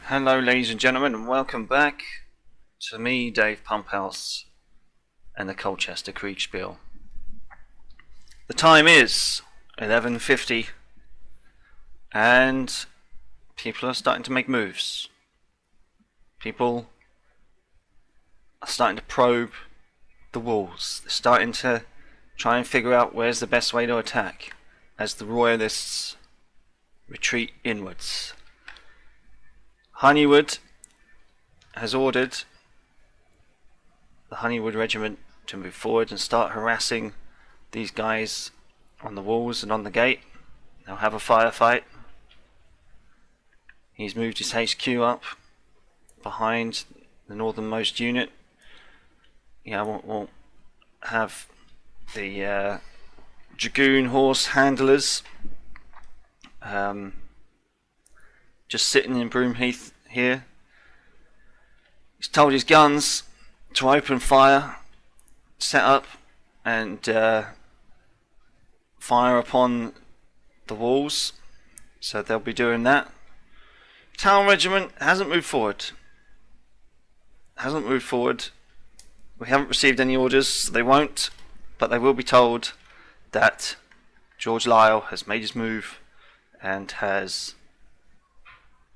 Hello ladies and gentlemen, and welcome back to me, Dave Pumphouse, and the Colchester Kriegsspiel. The time is 11:50 and people are starting to make moves. People are starting to probe the walls. They're starting to try and figure out where's the best way to attack as the Royalists retreat inwards. Honeywood has ordered the Honeywood Regiment to move forward and start harassing these guys on the walls and on the gate. They'll have a firefight. He's moved his HQ up behind the northernmost unit. We'll have the Dragoon horse handlers just sitting in Broomheath here. He's told his guns to open fire, set up and fire upon the walls, so they'll be doing that. Town Regiment hasn't moved forward. We haven't received any orders, so they won't, but they will be told that George Lisle has made his move and has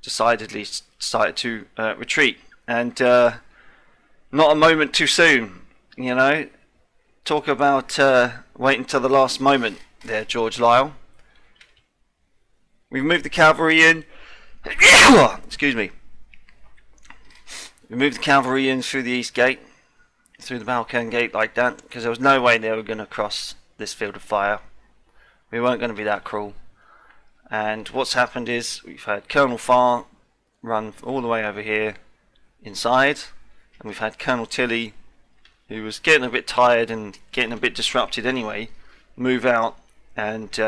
decidedly started to retreat, and not a moment too soon. Talk about waiting till the last moment there, George Lisle. We've moved the cavalry in. Excuse me. We moved the cavalry in through the east gate, through the Balkan gate like that, because there was no way they were going to cross this field of fire. We weren't going to be that cruel. And what's happened is we've had Colonel Farr run all the way over here inside, and we've had Colonel Tilley, who was getting a bit tired and getting a bit disrupted anyway, move out and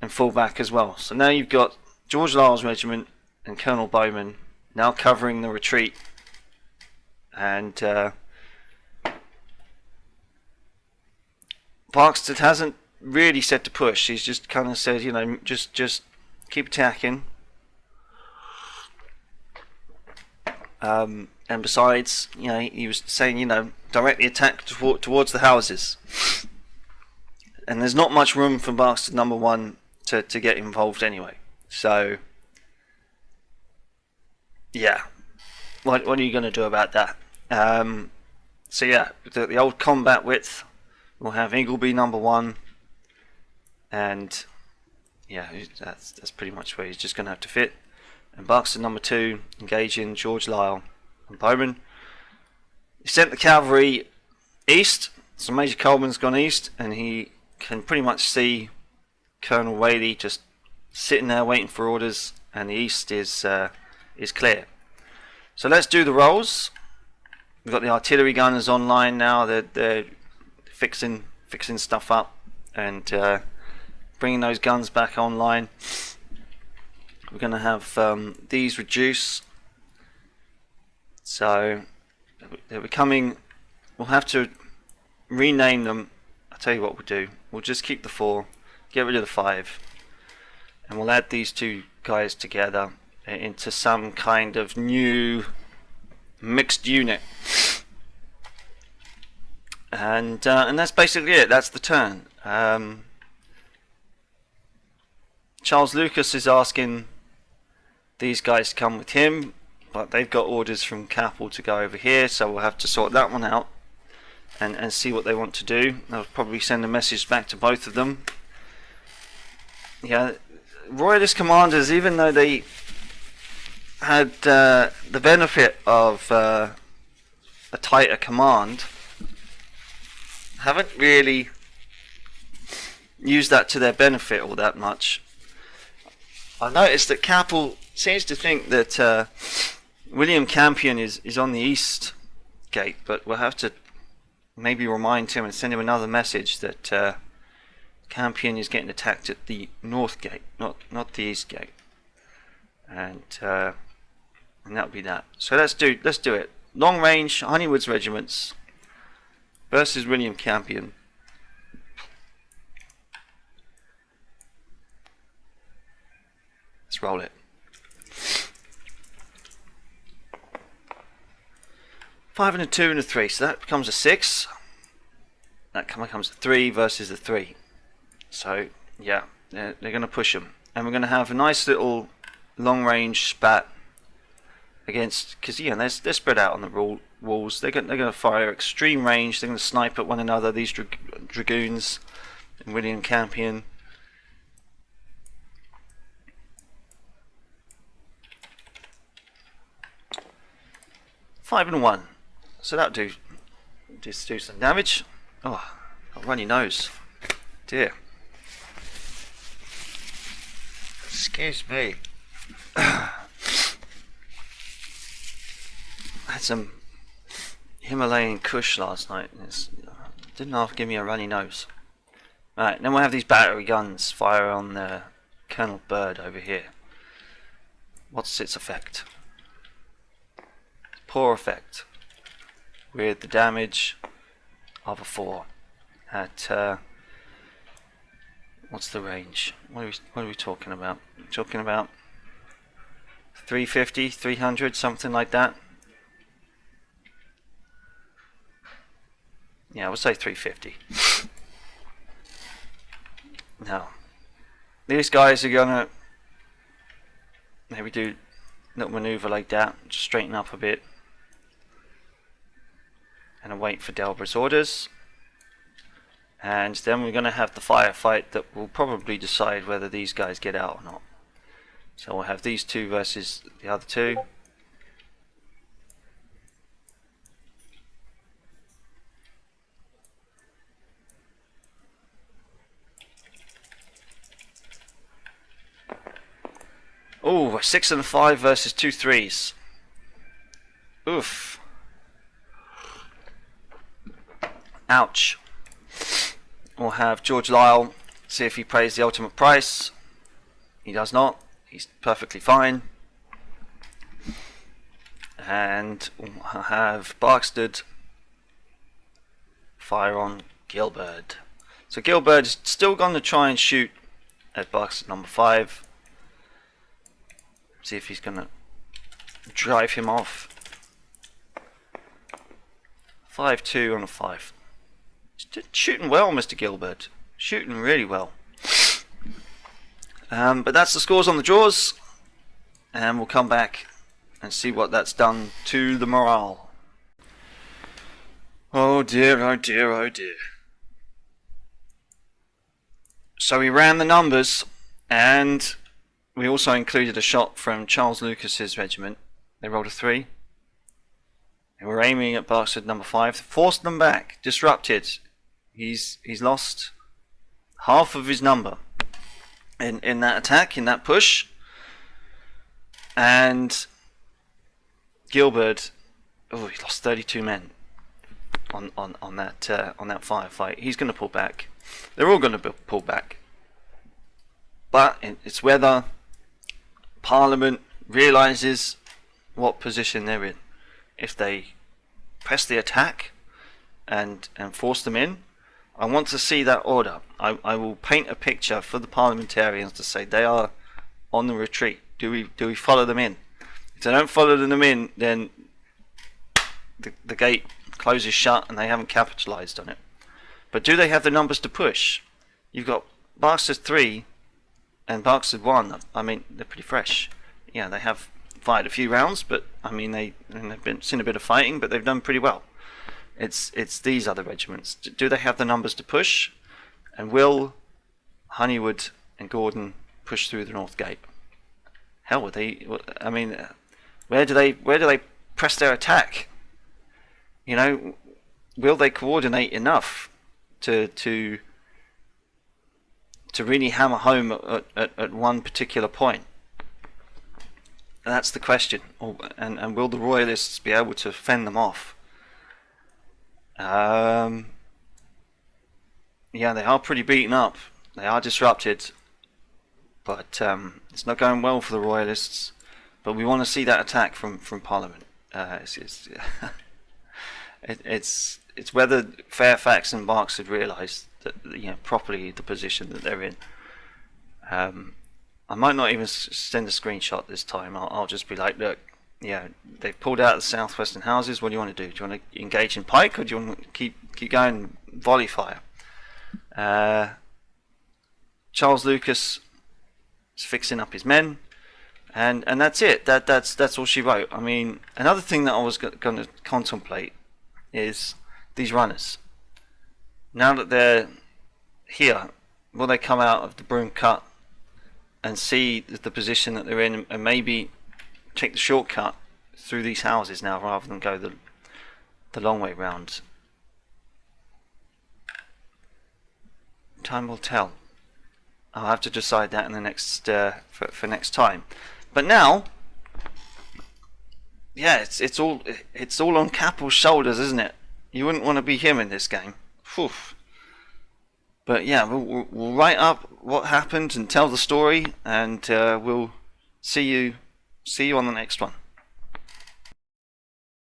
fall back as well. So now you've got George Lisle's regiment and Colonel Bowman now covering the retreat, and Barksted hasn't really said to push. He's just kind of said, just keep attacking. And besides, he was saying, directly attack towards the houses. And there's not much room for Bastard number one to get involved anyway. So, yeah. What are you going to do about that? So yeah, the old combat width, we'll have Ingleby number one. And yeah, that's pretty much where he's just going to have to fit. And Buxton number two engaging George Lisle and Bowman. He sent the cavalry east, so Major Coleman's gone east, and he can pretty much see Colonel Whaley just sitting there waiting for orders, and the east is clear. So let's do the rolls. We've got the artillery gunners online now. They're fixing stuff up and bringing those guns back online. We're going to have these reduce, so they're becoming. We'll have to rename them. I'll tell you what we'll do. We'll just keep the 4, get rid of the 5, and we'll add these two guys together into some kind of new mixed unit. And that's basically it. That's the turn. Charles Lucas is asking these guys to come with him, but they've got orders from Capel to go over here, so we'll have to sort that one out and see what they want to do. They'll probably send a message back to both of them. Yeah, Royalist commanders, even though they had the benefit of a tighter command, haven't really used that to their benefit all that much. I noticed that Capel seems to think that William Campion is on the east gate, but we'll have to maybe remind him and send him another message that Campion is getting attacked at the north gate, not the east gate, and that'll be that. So let's do it. Long range Honeywood's regiments versus William Campion. Let's roll it. 5 and a 2 and a 3, so that becomes a 6. That becomes a 3 versus a 3. So yeah, they're going to push them, and we're going to have a nice little long range spat against, because they're spread out on the walls. They're going to fire extreme range. They're going to snipe at one another. These dragoons and William Campion. Five and 1, so that'll do some damage. Oh, I'll run your nose, dear. Excuse me. I had some Himalayan Kush last night, and it didn't half give me a runny nose. Right, then we'll have these battery guns fire on the Colonel Bird over here. What's its effect? Poor effect, with the damage of a 4 at what's the range? What are we talking about? We're talking about 350, 300, something like that. Yeah, we'll say 350. Now, these guys are gonna maybe do a little maneuver like that, just straighten up a bit, and wait for Delbra's orders. And then we're going to have the firefight that will probably decide whether these guys get out or not. So we'll have these two versus the other two. Oh, 6 and 5 versus 2 3s. Oof. Ouch. We'll have George Lisle see if he pays the ultimate price. He does not. He's perfectly fine. And we'll have Barkstead fire on Gilbert. So Gilbert is still going to try and shoot at Barkstead number 5. See if he's going to drive him off. 5-2 on a 5. Shooting well, Mr. Gilbert. Shooting really well. But that's the scores on the draws. And we'll come back and see what that's done to the morale. Oh dear, oh dear, oh dear. So we ran the numbers, and we also included a shot from Charles Lucas's regiment. They rolled a 3. They were aiming at Barkstead number 5. Forced them back. Disrupted. He's lost half of his number in that attack, in that push. And Gilbert, he lost 32 men on that firefight. He's going to pull back. They're all going to pull back. But it's whether Parliament realises what position they're in. If they press the attack and force them in, I want to see that order. I will paint a picture for the parliamentarians to say they are on the retreat. Do we follow them in? If they don't follow them in, then the gate closes shut and they haven't capitalised on it. But do they have the numbers to push? You've got Barkstead 3 and Barkstead 1. I mean, they're pretty fresh. Yeah, they have fired a few rounds, but I mean they've seen a bit of fighting, but they've done pretty well. It's these other regiments. Do they have the numbers to push? And will Honeywood and Gordon push through the North Gate? Hell, would they? I mean, where do they press their attack? You know, will they coordinate enough to really hammer home at one particular point? And that's the question. And will the Royalists be able to fend them off? Yeah, they are pretty beaten up. They are disrupted. But it's not going well for the Royalists. But we want to see that attack from Parliament. It's whether Fairfax and Barkstead realise that, you know, properly the position that they're in. I might not even send a screenshot this time. I'll just be like, look, yeah, they've pulled out the southwestern houses. What do you want to do? Do you want to engage in pike, or do you want to keep going volley fire? Charles Lucas is fixing up his men, and that's it. That's all she wrote. I mean, another thing that I was going to contemplate is these runners. Now that they're here, will they come out of the Broom Cut and see the position that they're in, and maybe take the shortcut through these houses now rather than go the long way round? Time will tell. I'll have to decide that in the next for next time. But now, yeah, it's all on Capel's shoulders, isn't it? You wouldn't want to be him in this game. Whew. But yeah, we'll write up what happened and tell the story, and we'll see you on the next one.